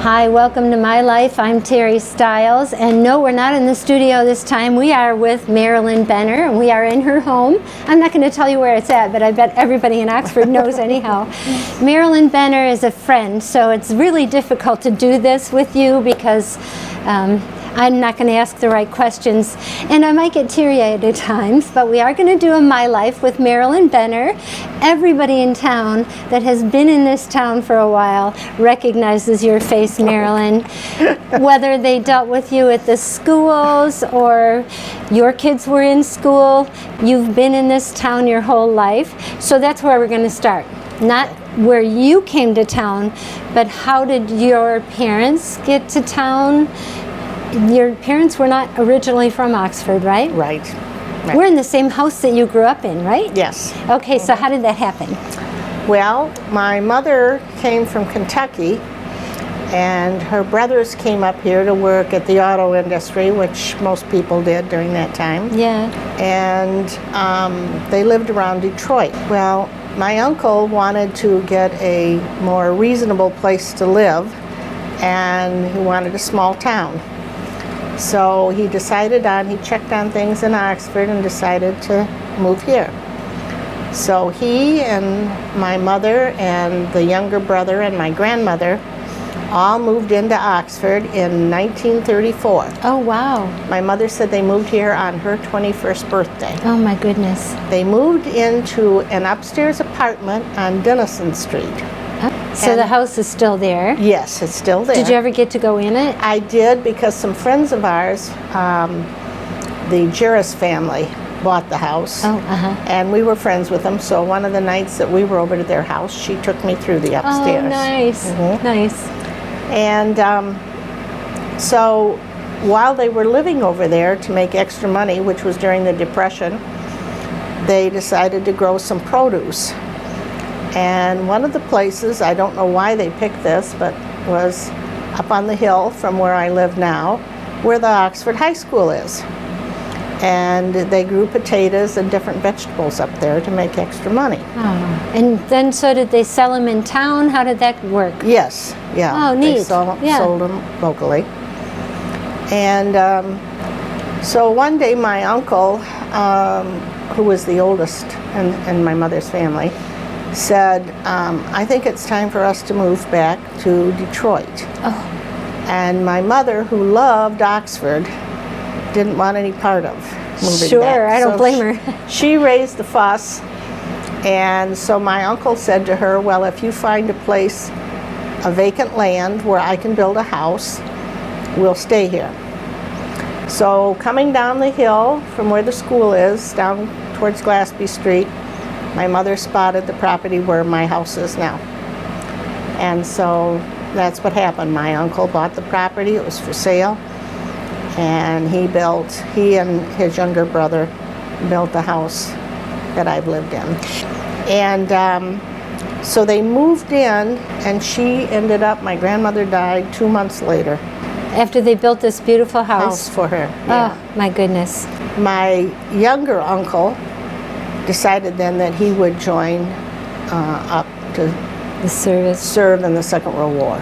Hi, welcome to My Life. I'm Terry Stiles, and no, we're not in the studio this time. We are with Marilyn Benner, and we are in her home. I'm not going to tell you where it's at, but I bet everybody in Oxford knows anyhow. Marilyn Benner is a friend, so it's really difficult to do this with you because I'm not going to ask the right questions, and I might get teary-eyed at times, but we are going to do a My Life with Marilyn Benner. Everybody in town that has been in this town for a while recognizes your face, Marilyn. Whether they dealt with you at the schools or your kids were in school, you've been in this town your whole life. So that's where we're going to start. Not where you came to town, but how did your parents get to town? Your parents were not originally from Oxford, right? Right. We're in the same house that you grew up in, right? Yes. Okay, so how did that happen? Well, my mother came from Kentucky, and her brothers came up here to work at the auto industry, which most people did during that time. Yeah. And they lived around Detroit. Well, my uncle wanted to get a more reasonable place to live, and he wanted a small town. So he checked on things in Oxford and decided to move here. So he and my mother and the younger brother and my grandmother all moved into Oxford in 1934. Oh, wow. My mother said they moved here on her 21st birthday. Oh, my goodness. They moved into an upstairs apartment on Denison Street. So the house is still there? Yes, it's still there. Did you ever get to go in it? I did, because some friends of ours, the Juris family, bought the house. Oh, and we were friends with them, so one of the nights that we were over to their house, she took me through the upstairs. Oh, nice. Nice. And so while they were living over there to make extra money, which was during the Depression, they decided to grow some produce. And one of the places, I don't know why they picked this, but was up on the hill from where I live now, where the Oxford High School is. And they grew potatoes and different vegetables up there to make extra money. Oh. And then so did they sell them in town? How did that work? Yes, yeah. Oh, neat. They sold them locally. And so one day my uncle, who was the oldest in my mother's family, said, I think it's time for us to move back to Detroit. Oh. And my mother, who loved Oxford, didn't want any part of moving back. Sure, I don't blame her. She raised the fuss, and so my uncle said to her, well, if you find a place, a vacant land where I can build a house, we'll stay here. So coming down the hill from where the school is, down towards Glassby Street, my mother spotted the property where my house is now. And so that's what happened. My uncle bought the property, it was for sale, and he and his younger brother built the house that I've lived in. And so they moved in, and my grandmother died 2 months later. After they built this beautiful house? For her, yeah. Oh, my goodness. My younger uncle decided then that he would join up to serve in the Second World War.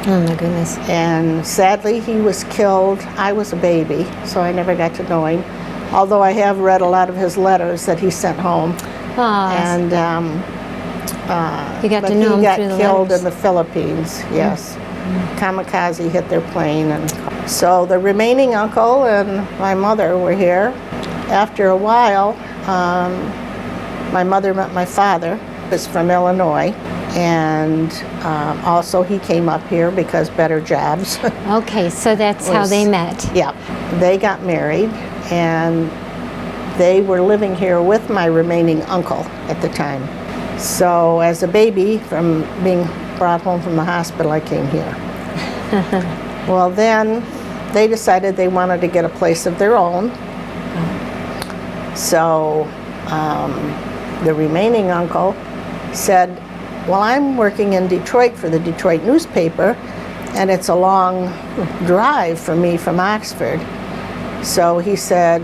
Oh my goodness. And sadly he was killed. I was a baby, so I never got to know him, although I have read a lot of his letters that he sent home. And you got to know him through the letters. He got killed in the Philippines, yes. Kamikaze hit their plane. And so the remaining uncle and my mother were here. After a while, my mother met my father, who was from Illinois, and also he came up here because better jobs. Okay, so that's how they met. Yeah, they got married, and they were living here with my remaining uncle at the time. So as a baby, from being brought home from the hospital, I came here. Well, then they decided they wanted to get a place of their own. So the remaining uncle said, well, I'm working in Detroit for the Detroit newspaper, and it's a long drive for me from Oxford. So he said,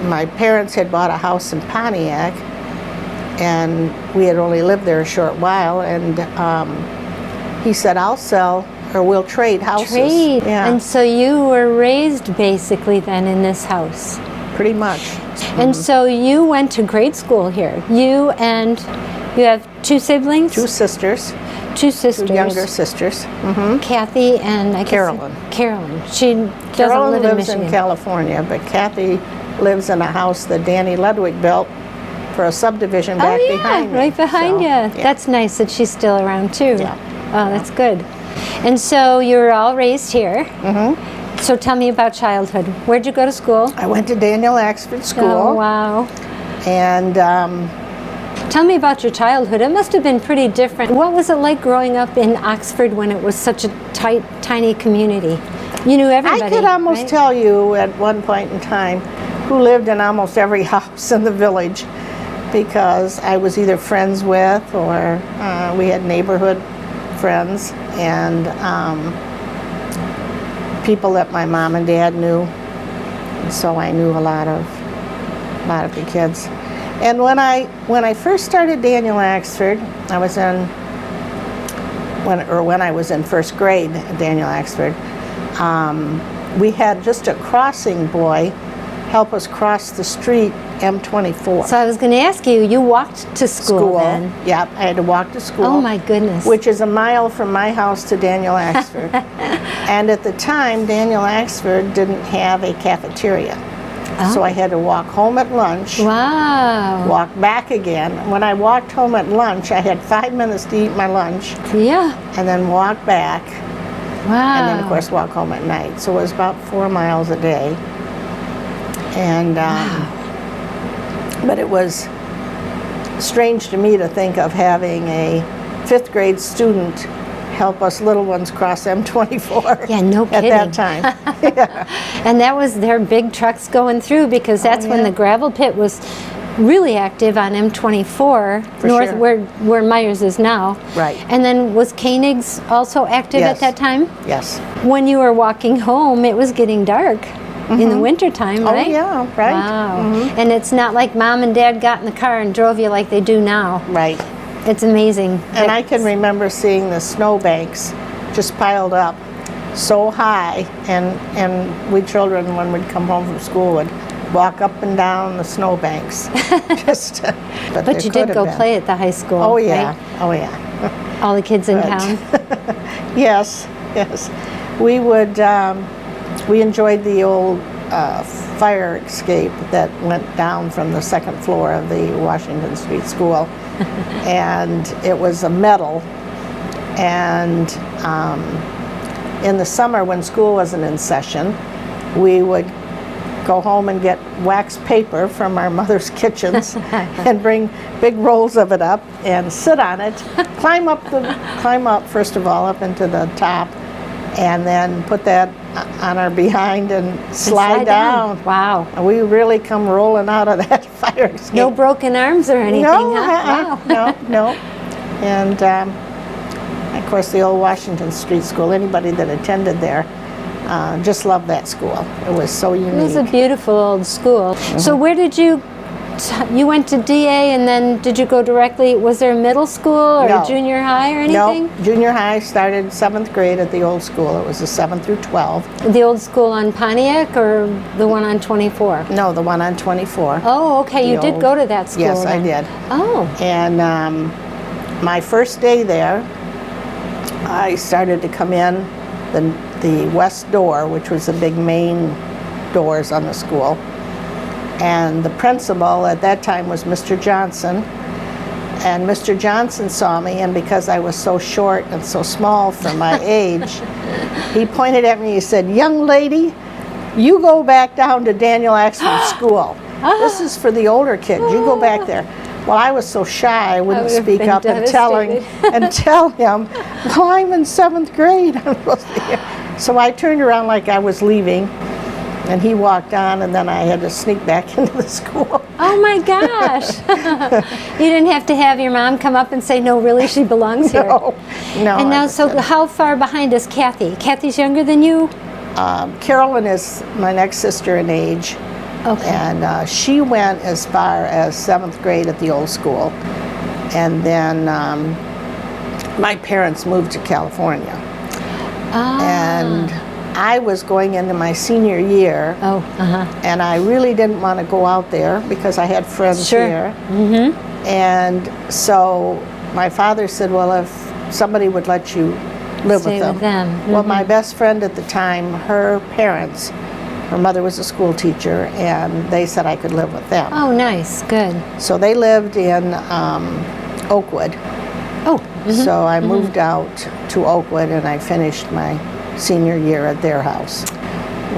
my parents had bought a house in Pontiac, and we had only lived there a short while, and he said, I'll sell or we'll trade houses. Trade. Yeah, And so you were raised basically then in this house. pretty much. And so you went to grade school here. You have two siblings? Two sisters, Two sisters. two younger sisters. Kathy and I guess Carolyn. Carolyn. She doesn't Carolyn live in lives Michigan. in California, but Kathy lives in a house that Danny Ludwig built for a subdivision back oh yeah, behind me. right behind So, you. yeah. That's nice that she's still around too. Yeah. Oh, that's good. And so you were all raised here. So tell me about childhood. Where'd you go to school? I went to Daniel Axford School. Oh wow. And Tell me about your childhood. It must have been pretty different. What was it like growing up in Oxford when it was such a tight, tiny community? You knew everybody. I could almost right? tell you at one point in time who lived in almost every house in the village, because I was either friends with or we had neighborhood friends and people that my mom and dad knew. And so I knew a lot of the kids. And when I first started Daniel Axford, I was when I was in first grade at Daniel Axford, we had just a crossing boy help us cross the street, M24. So I was going to ask you, you walked to school then? Yeah, I had to walk to school. Oh my goodness. Which is a mile from my house to Daniel Axford. And at the time, Daniel Axford didn't have a cafeteria. So I had to walk home at lunch, Wow. walk back again. When I walked home at lunch, I had 5 minutes to eat my lunch, Yeah. and then walk back, Wow. and then of course walk home at night. So it was about 4 miles a day. And but it was strange to me to think of having a 5th grade student help us little ones cross M24. Yeah, no At kidding. that time. Yeah. And that was their big trucks going through, because that's when yeah. the gravel pit was really active on M24 For north, sure. where Myers is now. Right. And then was Koenig's also active Yes. at that time? Yes. When you were walking home, it was getting dark in the wintertime, right? Oh yeah, right. Wow. And it's not like mom and dad got in the car and drove you like they do now. Right. It's amazing. And I can remember seeing the snowbanks just piled up so high, and we children, when we'd come home from school, would walk up and down the snowbanks. But you did go play at the high school. Oh yeah, right? oh yeah. All the kids in But- town. Yes, yes. We would, we enjoyed the old fire escape that went down from the 2nd floor of the Washington Street School. And it was a metal. And in the summer when school wasn't in session, we would go home and get wax paper from our mother's kitchens and bring big rolls of it up and sit on it, climb up first of all up into the top, and then put that on our behind and slide down. Wow. And we really come rolling out of that fire escape. No broken arms or anything, No, huh? Wow. no. And of course, the old Washington Street School, anybody that attended there just loved that school. It was so unique. It was a beautiful old school. So where did you went to DA, and then did you go directly, was there a middle school or No. junior high or anything? No, junior high started 7th grade at the old school. It was the 7th through 12. The old school on Pontiac or the one on 24? No, the one on 24. Oh, okay, you The did old- go to that school. Yes, I then. did. Oh, And my first day there, I started to come in the west door, which was the big main doors on the school. And the principal at that time was Mr. Johnson. And Mr. Johnson saw me, and because I was so short and so small for my age, he pointed at me, he said, "Young lady, you go back down to Daniel Axford School. This is for the older kids. You go back there." Well, I was so shy, I wouldn't would have speak been up and devastated. tell him, "Well, I'm in 7th grade. I'm supposed to be here." So I turned around like I was leaving, and he walked on, and then I had to sneak back into the school. oh my gosh. You didn't have to have your mom come up and say, "No, really, she belongs here." No. And now, I so didn't. how far behind is Kathy? Kathy's younger than you? Carolyn is my next sister in age. Okay. And she went as far as 7th grade at the old school. And then my parents moved to California. And I was going into my senior year, and I really didn't want to go out there because I had friends here. And so my father said, well, if somebody would let you live with them. Well, my best friend at the time, her parents, her mother was a school teacher, and they said I could live with them. Oh, nice, good. So they lived in Oakwood. Oh. So I moved out to Oakwood, and I finished my senior year at their house.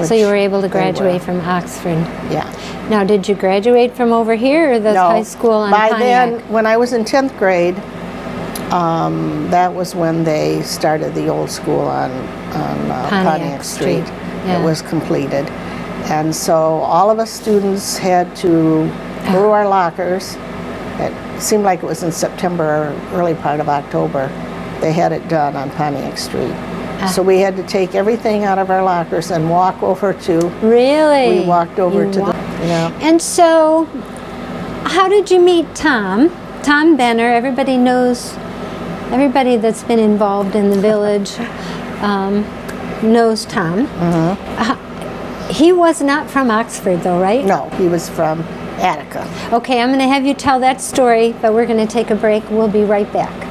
So you were able to graduate from Oxford. Yeah. Now, did you graduate from over here or the high school on By Pontiac? then, when I was in 10th grade, that was when they started the old school on Pontiac Street. Yeah. It was completed. And so all of us students had to go to our lockers. It seemed like it was in September or early part of October. They had it done on Pontiac Street. So we had to take everything out of our lockers and walk over to... Really? We walked over to the... Yeah. And so, how did you meet Tom? Tom Benner, everybody knows, everybody that's been involved in the village knows Tom. He was not from Oxford though, right? No, he was from Attica. Okay, I'm going to have you tell that story, but we're going to take a break. We'll be right back.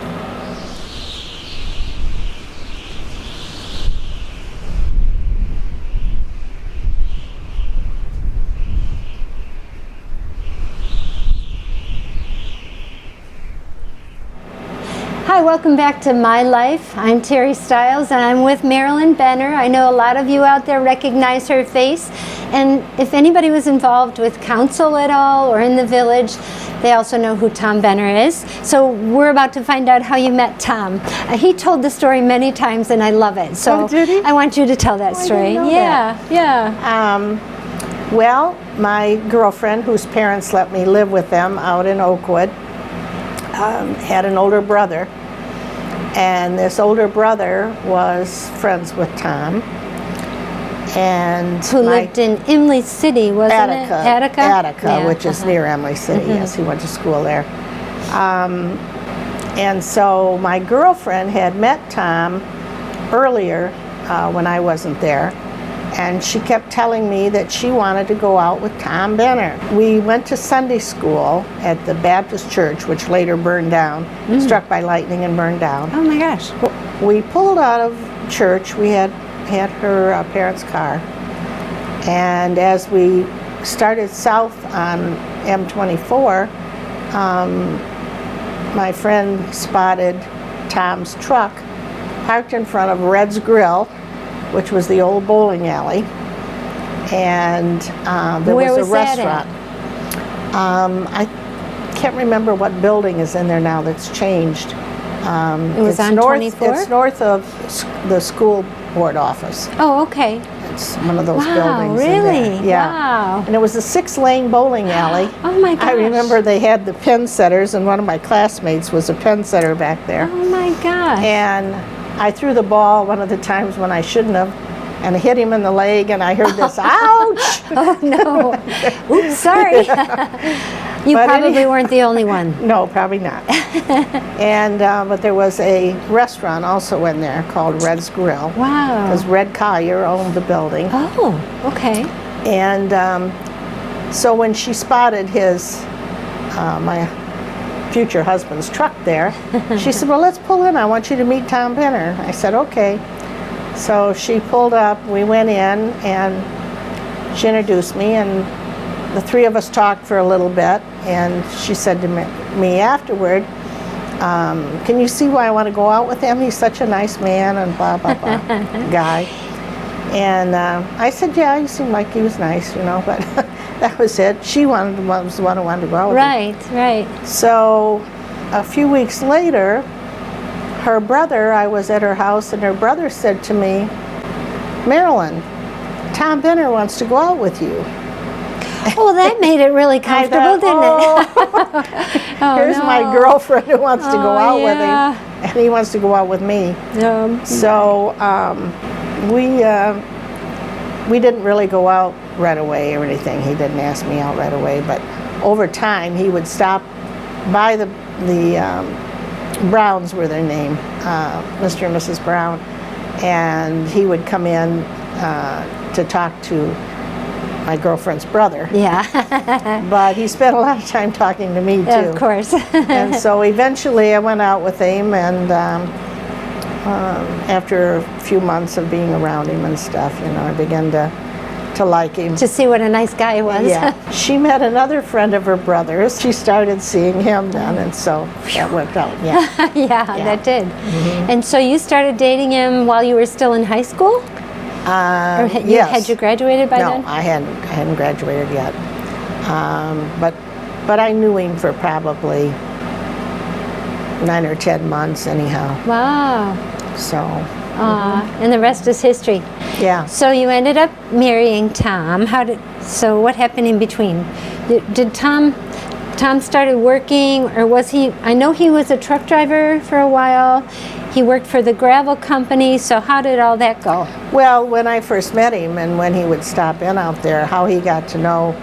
Hi, welcome back to My Life. I'm Terry Stiles and I'm with Marilyn Benner. I know a lot of you out there recognize her face, and if anybody was involved with council at all or in the village, they also know who Tom Benner is. So we're about to find out how you met Tom. He told the story many times and I love it. So did he? I want you to tell that story. I didn't know that. Yeah. Well, my girlfriend, whose parents let me live with them out in Oakwood, had an older brother, and this older brother was friends with Tom. And who lived in Imlay City, wasn't it? Attica? Attica, Yeah. which is near Imlay City. Yes, he went to school there. And so my girlfriend had met Tom earlier when I wasn't there, and she kept telling me that she wanted to go out with Tom Benner. We went to Sunday school at the Baptist church, which later burned down, struck by lightning and burned down. Oh my gosh. We pulled out of church. We had her parents' car, and as we started south on M24, my friend spotted Tom's truck parked in front of Red's Grill, which was the old bowling alley, and there was a restaurant. I can't remember what building is in there now that's changed. It was on 24? It's north of the school board office. Oh, okay. It's one of those Wow, buildings really? in there. Yeah. Wow. And it was a 6-lane bowling alley. Oh my gosh. I remember they had the pin setters, and one of my classmates was a pin setter back there. Oh my gosh. And I threw the ball one of the times when I shouldn't have, and hit him in the leg, and I heard this, ouch! Oh no. Oops, sorry. You But probably weren't the only one. No, probably not. And but there was a restaurant also in there called Red's Grill. Wow. Because Red Collier owned the building. Oh, okay. And so when she spotted his, my future husband's truck there, she said, well, let's pull in. I want you to meet Tom Benner. I said, okay. So she pulled up, we went in, and she introduced me, and the three of us talked for a little bit, and she said to me afterward, can you see why I want to go out with him? He's such a nice man, and blah, blah, blah, guy. And I said, yeah, he seemed like he was nice, you know, but that was it. She was the one who wanted to go out with him. Right. So a few weeks later, her brother, I was at her house, and her brother said to me, Marilyn, Tom Benner wants to go out with you. Oh, that made it really comfortable, didn't it? Oh, here's my girlfriend who wants to go out with yeah. him, and he wants to go out with me. So we didn't really go out right away or anything. He didn't ask me out right away, but over time he would stop by the Browns were their name, Mr. and Mrs. Brown, and he would come in to talk to my girlfriend's brother. Yeah. But he spent a lot of time talking to me too. Of course. And so eventually I went out with him, and after a few months of being around him and stuff, you know, I began to like him. To see what a nice guy he was. Yeah. She met another friend of her brother's. She started seeing him then, and so that worked out. Yeah. Yeah, that did. And so you started dating him while you were still in high school? Or yes. Had you graduated by then? No, I hadn't graduated yet. But I knew him for probably 9 or 10 months anyhow. Wow. So. And the rest is history. Yeah. So you ended up marrying Tom. So what happened in between? Did Tom started working, or was he? I know he was a truck driver for a while. He worked for the gravel company. So how did all that go? Well, when I first met him and when he would stop in out there, how he got to know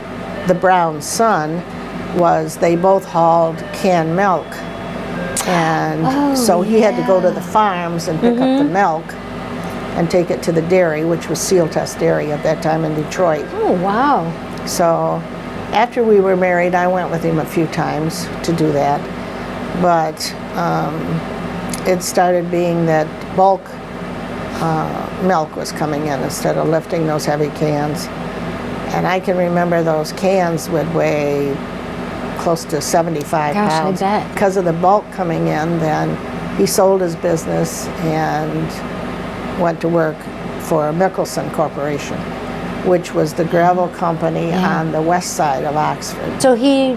the Brown's son was they both hauled canned milk. And so he had to go to the farms and pick up the milk and take it to the dairy, which was Seal Test Dairy at that time in Detroit. Oh, wow. So after we were married, I went with him a few times to do that. But it started being that bulk milk was coming in instead of lifting those heavy cans. And I can remember those cans would weigh close to 75 pounds. I bet. Because of the bulk coming in, then he sold his business and went to work for Mickelson Corporation, which was the gravel company on the west side of Oxford. So he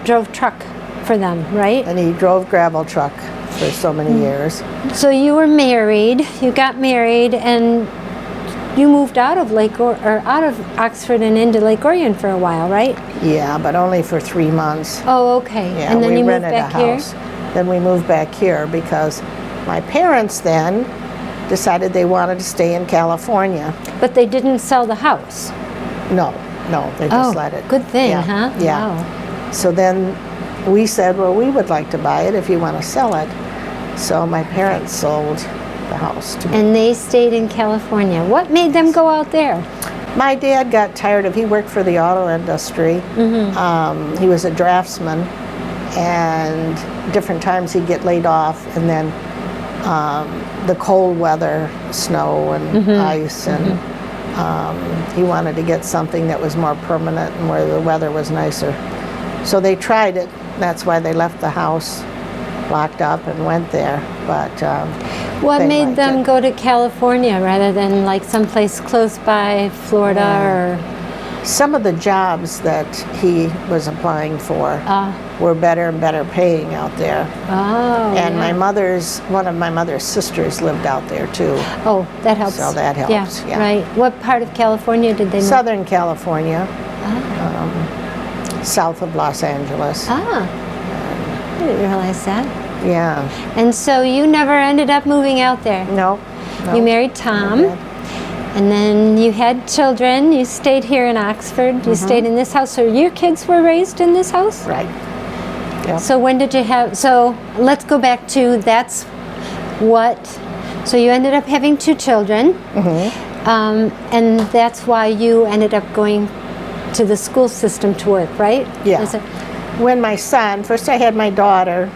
drove truck for them, right? And he drove gravel truck for so many years. So you were married, you got married, and you moved out of out of Oxford and into Lake Orion for a while, right? Yeah, but only for 3 months. Oh, okay. Yeah, and then we you moved rented back a house. here? Then we moved back here because my parents then decided they wanted to stay in California. But they didn't sell the house? No, they just let it. Good thing, yeah, huh? Yeah. Wow. So then we said, well, we would like to buy it if you want to sell it. So my parents sold the house to me. And they stayed in California. What made them go out there? My dad got tired he worked for the auto industry. He was a draftsman, and different times he'd get laid off, and then the cold weather, snow and ice, and he wanted to get something that was more permanent and where the weather was nicer. So they tried it. That's why they left the house locked up and went there. But what they made liked them it. go to California rather than like someplace close by, Florida or? Some of the jobs that he was applying for were better and better paying out there. Oh, And yeah. one of my mother's sisters lived out there too. Oh, that helps. So that helps, yeah. Right. What part of California did they move? Southern California, south of Los Angeles. I didn't realize that. Yeah. And so you never ended up moving out there? No. You married Tom, and then you had children. You stayed here in Oxford. You stayed in this house. So your kids were raised in this house? Right. Yep. So when did you have, so let's go back to so you ended up having 2 children, and that's why you ended up going to the school system to work, right? Yeah. When my son, first I had my daughter,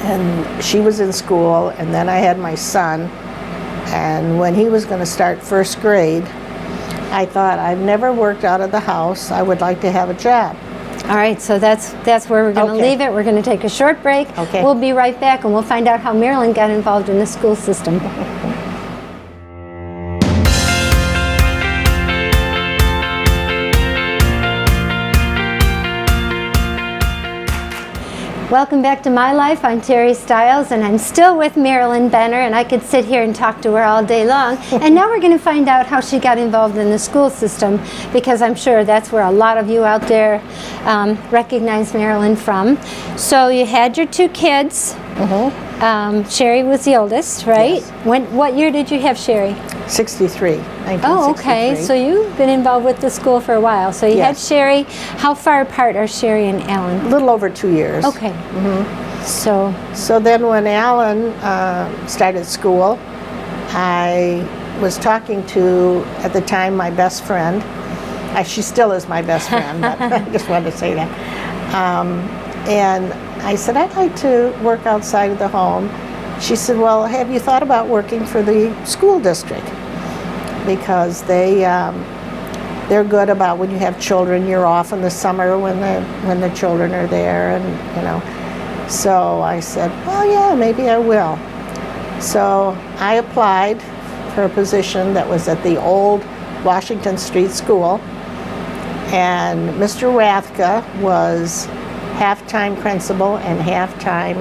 and she was in school, and then I had my son, and when he was going to start 1st grade, I thought, I've never worked out of the house. I would like to have a job. All right, so that's where we're going to leave it. We're going to take a short break. Okay. We'll be right back, and we'll find out how Marilyn got involved in the school system. Welcome back to My Life. I'm Terry Stiles, and I'm still with Marilyn Benner, and I could sit here and talk to her all day long. And now we're going to find out how she got involved in the school system, because I'm sure that's where a lot of you out there recognize Marilyn from. So you had your 2 kids. Sherry was the oldest, right? Yes. What year did you have Sherry? 1963. Oh, okay. So you've been involved with the school for a while. So you had Sherry. How far apart are Sherry and Alan? A little over 2 years. Okay. So then when Alan started school, I was talking to, at the time, my best friend. She still is my best friend, but I just wanted to say that. And I said, I'd like to work outside of the home. She said, well, have you thought about working for the school district? Because they're good about when you have children, you're off in the summer when the children are there, and you know. So I said, well, yeah, maybe I will. So I applied for a position that was at the old Washington Street School, and Mr. Rathka was half-time principal and half-time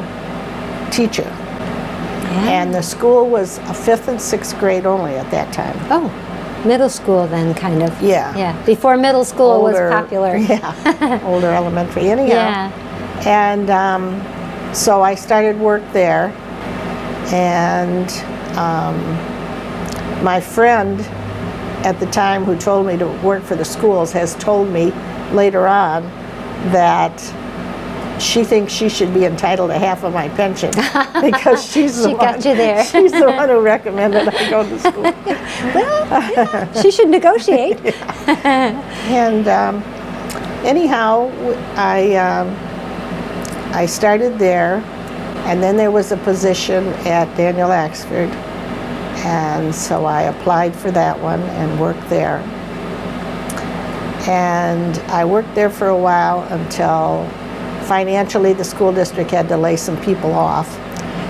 teacher. Yeah. And the school was a 5th and 6th grade only at that time. Oh, middle school then, kind of. Yeah. Yeah. Before middle school was popular. Yeah. Older elementary. Anyhow. Yeah. And so I started work there, and my friend at the time who told me to work for the schools has told me later on that she thinks she should be entitled to half of my pension because she's the She one. got you there. She's the one who recommended I go to school. Well, yeah, she should negotiate. And anyhow, I started there, and then there was a position at Daniel Axford, and so I applied for that one and worked there. And I worked there for a while until financially the school district had to lay some people off.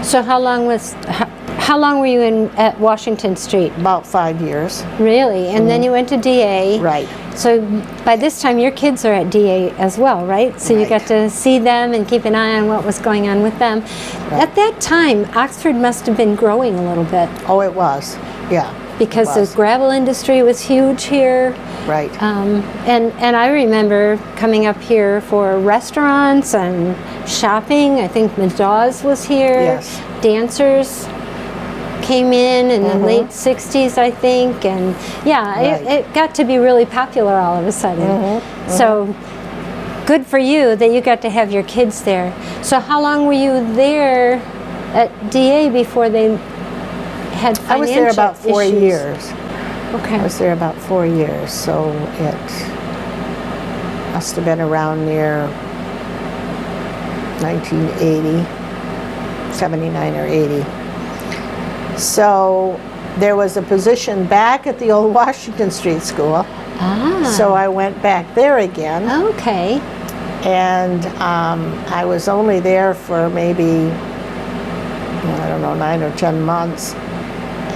So how long were you at Washington Street? About 5 years. Really? And then you went to DA. Right. So by this time your kids are at DA as well, right? So you Right. got to see them and keep an eye on what was going on with them. Right. At that time, Oxford must have been growing a little bit Oh, it was. Yeah. because it was. the gravel industry was huge here. Right. And I remember coming up here for restaurants and shopping. I think Madaw's was here. Yes. Dancers came in the late 60s, I think. And yeah, Right. it got to be really popular all of a sudden. So good for you that you got to have your kids there. So how long were you there at DA before they had financial I was there about 4 issues? years. Okay. I was there about 4 years, so it must have been around near 1980, 79 or 80. So there was a position back at the old Washington Street School, Ah. so I went back there again, Okay. and I was only there for maybe, I don't know, 9 or 10 months.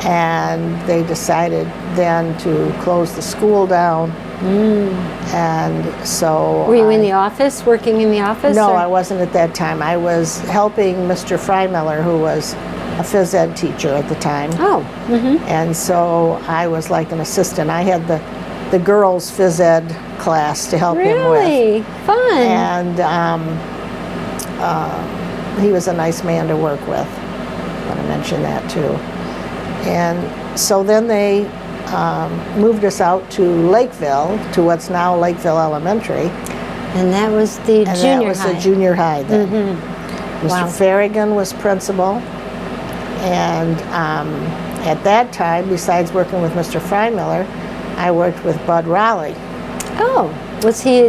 And they decided then to close the school down. And so Were you in the office, working in the office? No, or- I wasn't at that time. I was helping Mr. Freimiller, who was a phys ed teacher at the time. Oh. And so I was like an assistant. I had the girls' phys ed class to help him with. Really? Fun. And he was a nice man to work with. I want to mention that too. And so then they moved us out to Lakeville, to what's now Lakeville Elementary. And that was the And junior that was high. the junior high then. Mr. Wow. Farragon was principal. And at that time, besides working with Mr. Freimiller, I worked with Bud Raleigh. Oh, was he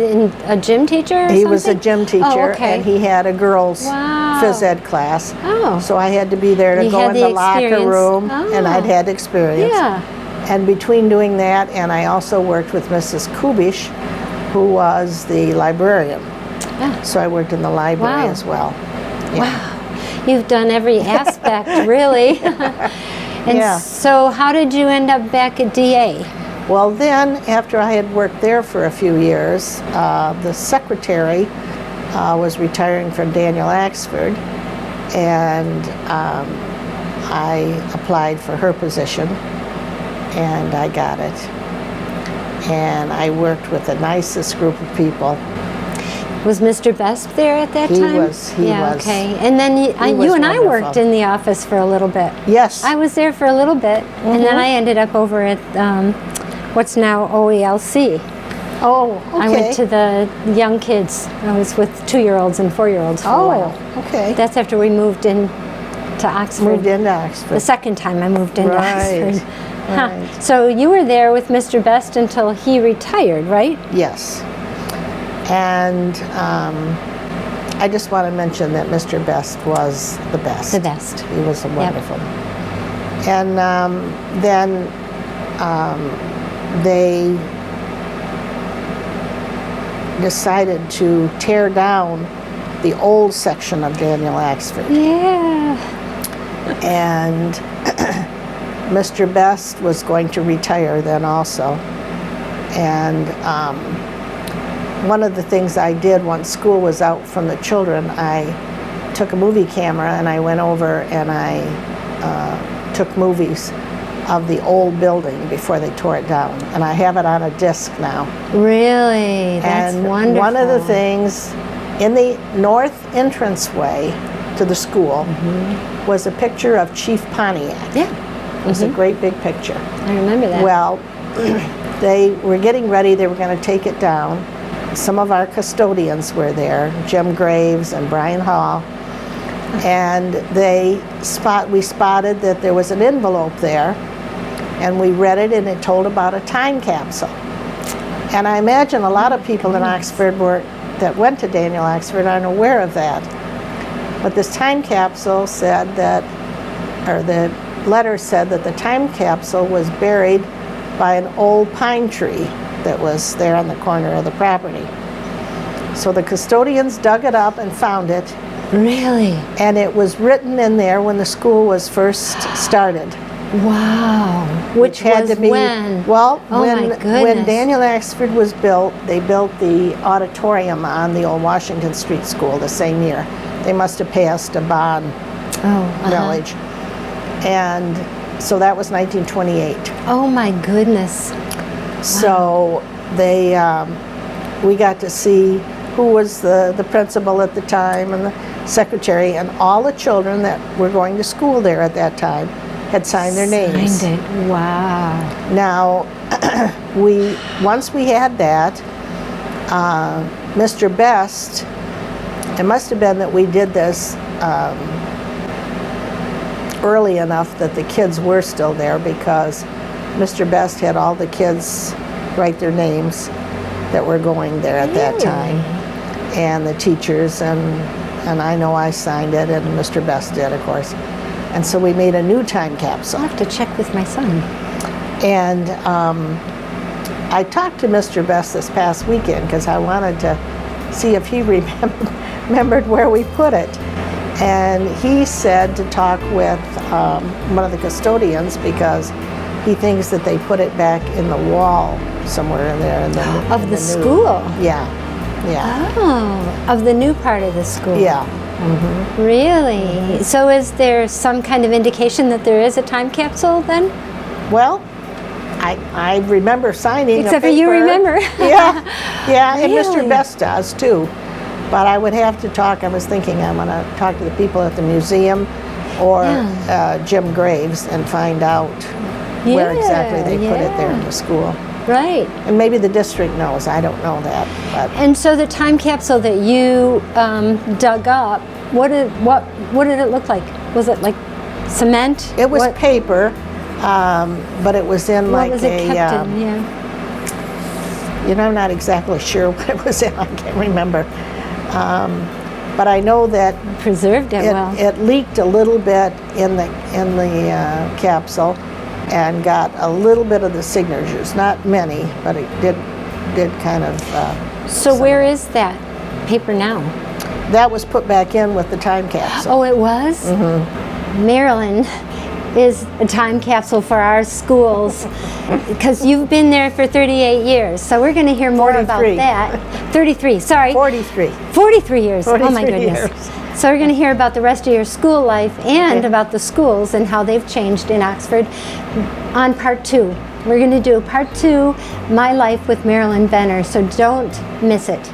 a gym teacher or He was a something? gym teacher, Oh, okay. and he had a girls' Wow. phys ed class. Oh. So I had to be there to You go had in the the locker experience. room, and Oh. I'd had experience. Yeah. And between doing that, and I also worked with Mrs. Kubish, who was the librarian. Ah. So I worked in the library Wow. as well. Yeah. Wow. You've done every aspect, really. And Yeah. so how did you end up back at DA? Well, then, after I had worked there for a few years, the secretary was retiring from Daniel Axford, and I applied for her position, and I got it. And I worked with the nicest group of people. Was Mr. Best there at that He time? was, he yeah, was. okay. And then was you and I wonderful. worked in the office for a little bit. Yes. I was there for a little bit, and then I ended up over at what's now OELC. Oh, okay. I went to the young kids. I was with 2-year-olds and 4-year-olds for a while. Oh, okay. That's after we moved in to Oxford. Moved into The Oxford. second time I moved into Right, Oxford. Huh. right. So you were there with Mr. Best until he retired, right? Yes. And I just want to mention that Mr. Best was the best. The best. He was wonderful. And then they decided to tear down the old section of Daniel Axford. Yeah. And Mr. Best was going to retire then also. And one of the things I did once school was out from the children, I took a movie camera and I went over and I took movies of the old building before they tore it down. And I have it on a disc now. Really? That's And wonderful. one of the things in the north entranceway to the school was a picture of Chief Pontiac. Yeah. It was a great big picture. I remember that. Well, they were getting ready, they were going to take it down. Some of our custodians were there, Jim Graves and Brian Hall, and we spotted that there was an envelope there, and we read it, and it told about a time capsule. And I imagine a lot of people in Oxford that went to Daniel Oxford aren't aware of that. But this time capsule said that, or the letter said that the time capsule was buried by an old pine tree that was there on the corner of the property. So the custodians dug it up and found it. Really? And it was written in there when the school was first started. Wow. Which had was to be, when? Well, Oh my when goodness. Daniel Axford was built, they built the auditorium on the old Washington Street School the same year. They must have passed a bond millage. And so that was 1928. Oh my goodness. So they, we got to see who was the principal at the time and the secretary, and all the children that were going to school there at that time had signed their names. Signed it. Wow. Now, once we had that, Mr. Best, it must have been that we did this early enough that the kids were still there, because Mr. Best had all the kids write their names that were going there at that time, and the teachers, and I know I signed it, and Mr. Best did, of course. And so we made a new time capsule. I'll have to check with my son. And I talked to Mr. Best this past weekend because I wanted to see if he remembered where we put it. And he said to talk with one of the custodians, because he thinks that they put it back in the wall somewhere in there. Of the school? Yeah, yeah. Oh, of the new part of the school. Yeah. Really? So is there some kind of indication that there is a time capsule then? Well, I remember signing Except a for you paper. remember. Yeah, and Mr. Really? Best does too. But I would have to talk, I was thinking I'm going to talk to the people at the museum or Jim Graves and find out where exactly they put it there in the school. Right. And maybe the district knows, I don't know that. But And so the time capsule that you dug up, what did it look like? Was it like cement? it was paper, but it was in What like was it kept in? I'm not exactly sure what it was in, I can't remember. But I know that Preserved it well. it leaked a little bit in the capsule and got a little bit of the signatures, not many, but it did kind of. So where is that paper now? That was put back in with the time capsule. Oh, it was? Marilyn is a time capsule for our schools, because you've been there for 38 years. So we're going to hear more about 43. that. 33, sorry. 43. 43 years. Oh my 43 goodness. years. So we're going to hear about the rest of your school life and about the schools and how they've changed in Oxford on part 2. We're going to do part 2, My Life with Marilyn Benner, so don't miss it.